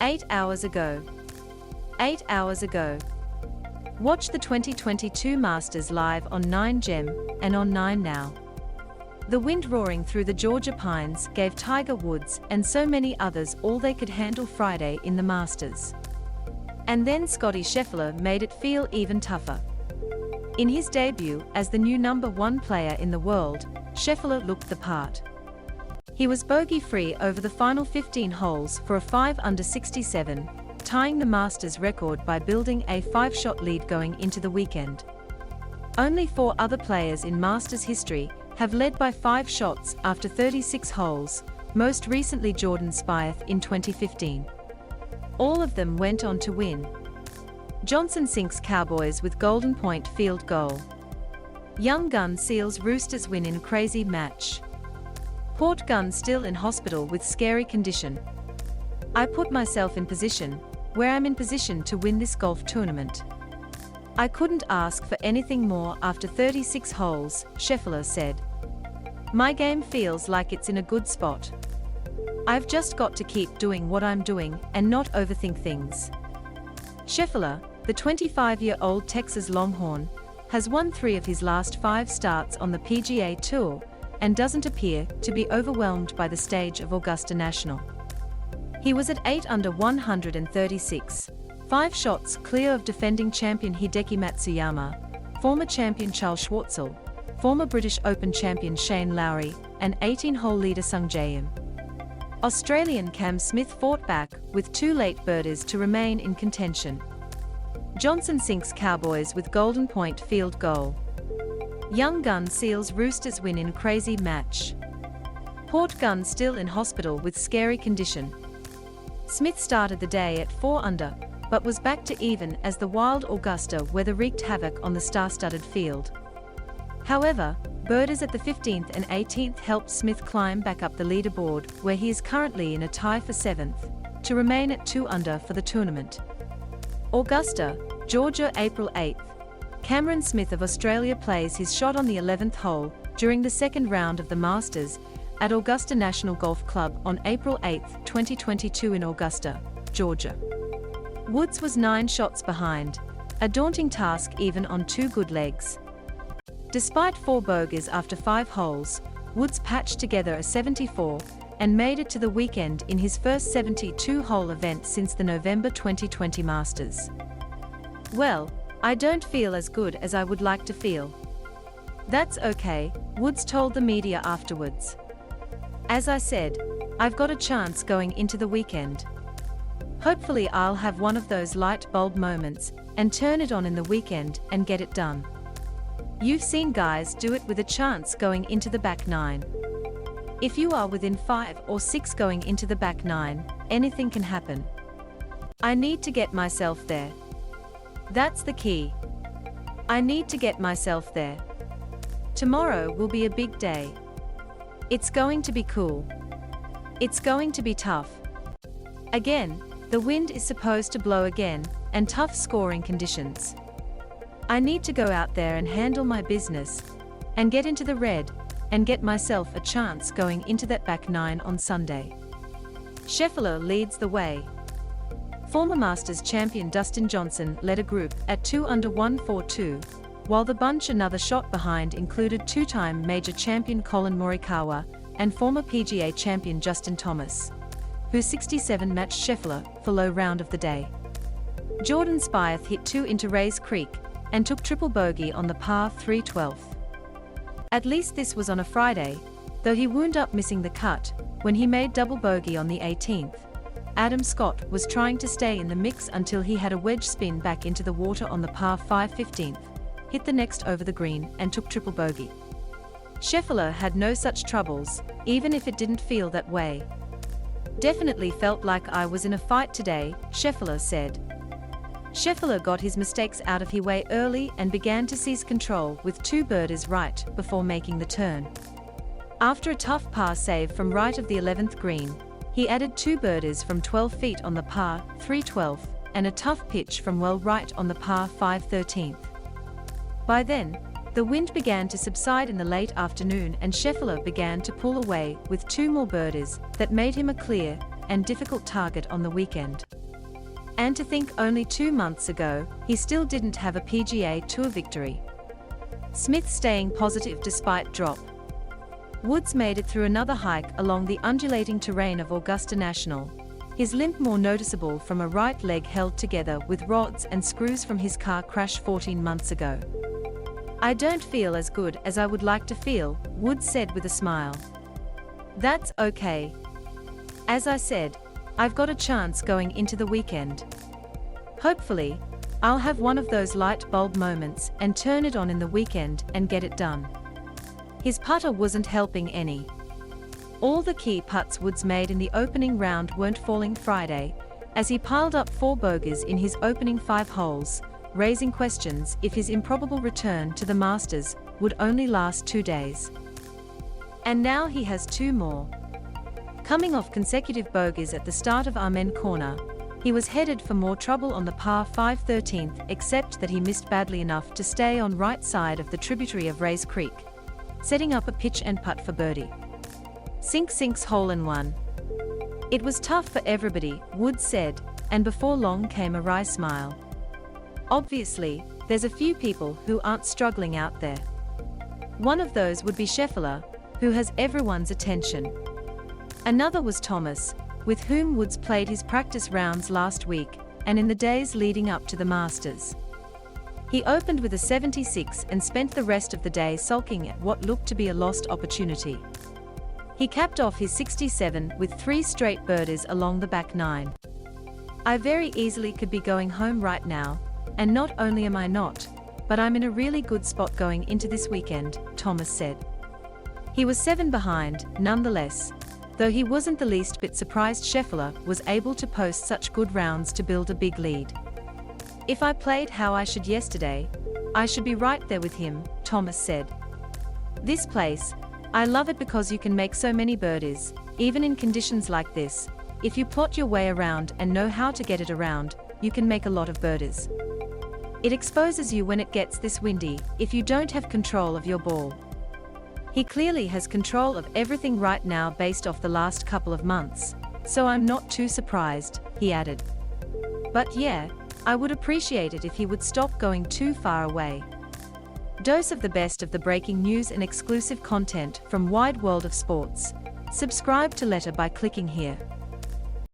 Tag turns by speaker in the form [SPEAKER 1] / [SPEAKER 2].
[SPEAKER 1] 8 hours ago. 8 hours ago. Watch the 2022 Masters live on 9gem and on 9 Now. The wind roaring through the Georgia pines gave Tiger Woods and so many others all they could handle Friday in the Masters. And then Scottie Scheffler made it feel even tougher. In his debut as the new #1 player in the world, Scheffler looked the part. He was bogey-free over the final 15 holes for a 5-under 67, tying the Masters record by building a 5-shot lead going into the weekend. Only 4 other players in Masters history have led by 5 shots after 36 holes, most recently Jordan Spieth in 2015. All of them went on to win. Johnson sinks Cowboys with Golden Point field goal. Young Gun Seals Roosters win in crazy match. Port Gun still in hospital with scary condition. I put myself in position, where I'm in position to win this golf tournament. I couldn't ask for anything more after 36 holes, Scheffler said. My game feels like it's in a good spot. I've just got to keep doing what I'm doing and not overthink things. Scheffler, the 25-year-old Texas Longhorn, has won 3 of his last 5 starts on the PGA Tour and doesn't appear to be overwhelmed by the stage of Augusta National. He was at 8 under 136, 5 shots clear of defending champion Hideki Matsuyama, former champion Charles Schwartzel, former British Open champion Shane Lowry, and 18-hole leader Sung Jae Im. Australian Cam Smith fought back with 2 late birdies to remain in contention. Johnson sinks Cowboys with Golden Point field goal. Young Gun Seals Roosters win in crazy match. Port Gun still in hospital with scary condition. Smith started the day at 4 under, but was back to even as the wild Augusta weather wreaked havoc on the star-studded field. However, birdies at the 15th and 18th helped Smith climb back up the leaderboard, where he is currently in a tie for 7th, to remain at 2 under for the tournament. Augusta, Georgia, April 8th. Cameron Smith of Australia plays his shot on the 11th hole during the second round of the Masters at Augusta National Golf Club on April 8, 2022 in Augusta, Georgia. Woods was 9 shots behind, a daunting task even on 2 good legs. Despite 4 bogeys after 5 holes, Woods patched together a 74 and made it to the weekend in his first 72-hole event since the November 2020 Masters. Well, I don't feel as good as I would like to feel. That's okay, Woods told the media afterwards. As I said, I've got a chance going into the weekend. Hopefully I'll have one of those light bulb moments and turn it on in the weekend and get it done. You've seen guys do it with a chance going into the back 9. If you are within 5 or 6 going into the back 9, anything can happen. I need to get myself there. That's the key. I need to get myself there. Tomorrow will be a big day. It's going to be cool. It's going to be tough. Again, the wind is supposed to blow again, and tough scoring conditions. I need to go out there and handle my business, and get into the red, and get myself a chance going into that back 9 on Sunday. Scheffler leads the way. Former Masters champion Dustin Johnson led a group at 2 under 142, while the bunch another shot behind included 2-time major champion Colin Morikawa and former PGA champion Justin Thomas, who 67 matched Scheffler for low round of the day. Jordan Spieth hit 2 into Rays Creek and took triple bogey on the par 3 12th. At least this was on a Friday, though he wound up missing the cut when he made double bogey on the 18th. Adam Scott was trying to stay in the mix until he had a wedge spin back into the water on the par 5 15th, hit the next over the green and took triple bogey. Scheffler had no such troubles, even if it didn't feel that way. Definitely felt like I was in a fight today, Scheffler said. Scheffler got his mistakes out of his way early and began to seize control with 2 birdies right before making the turn. After a tough par save from right of the 11th green, he added 2 birdies from 12 feet on the par 3 12th and a tough pitch from well right on the par 5 13th. By then, the wind began to subside in the late afternoon and Scheffler began to pull away with 2 more birdies that made him a clear and difficult target on the weekend. And to think only 2 months ago, he still didn't have a PGA Tour victory. Smith staying positive despite drop. Woods made it through another hike along the undulating terrain of Augusta National, his limp more noticeable from a right leg held together with rods and screws from his car crash 14 months ago. "I don't feel as good as I would like to feel," Woods said with a smile. "That's okay. As I said, I've got a chance going into the weekend. Hopefully, I'll have one of those light bulb moments and turn it on in the weekend and get it done." His putter wasn't helping any. All the key putts Woods made in the opening round weren't falling Friday, as he piled up 4 bogeys in his opening 5 holes, raising questions if his improbable return to the Masters would only last 2 days. And now he has 2 more. Coming off consecutive bogeys at the start of Amen Corner, he was headed for more trouble on the par 5 13th, except that he missed badly enough to stay on right side of the tributary of Rays Creek, setting up a pitch and putt for birdie. Sinks hole-in-one. "It was tough for everybody," Woods said, and before long came a wry smile. "Obviously, there's a few people who aren't struggling out there. One of those would be Schaeffler, who has everyone's attention. Another was Thomas, with whom Woods played his practice rounds last week and in the days leading up to the Masters. He opened with a 76 and spent the rest of the day sulking at what looked to be a lost opportunity. He capped off his 67 with 3 straight birdies along the back 9. "I very easily could be going home right now, and not only am I not, but I'm in a really good spot going into this weekend," Thomas said. He was 7 behind, nonetheless, though he wasn't the least bit surprised Scheffler was able to post such good rounds to build a big lead. "If I played how I should yesterday, I should be right there with him," Thomas said. "This place, I love it because you can make so many birdies, even in conditions like this. If you plot your way around and know how to get it around, you can make a lot of birdies. It exposes you when it gets this windy, if you don't have control of your ball." He clearly has control of everything right now based off the last couple of months, so I'm not too surprised, he added. "But yeah, I would appreciate it if he would stop going too far away." Dose of the best of the breaking news and exclusive content from Wide World of Sports. Subscribe to Letter by clicking here.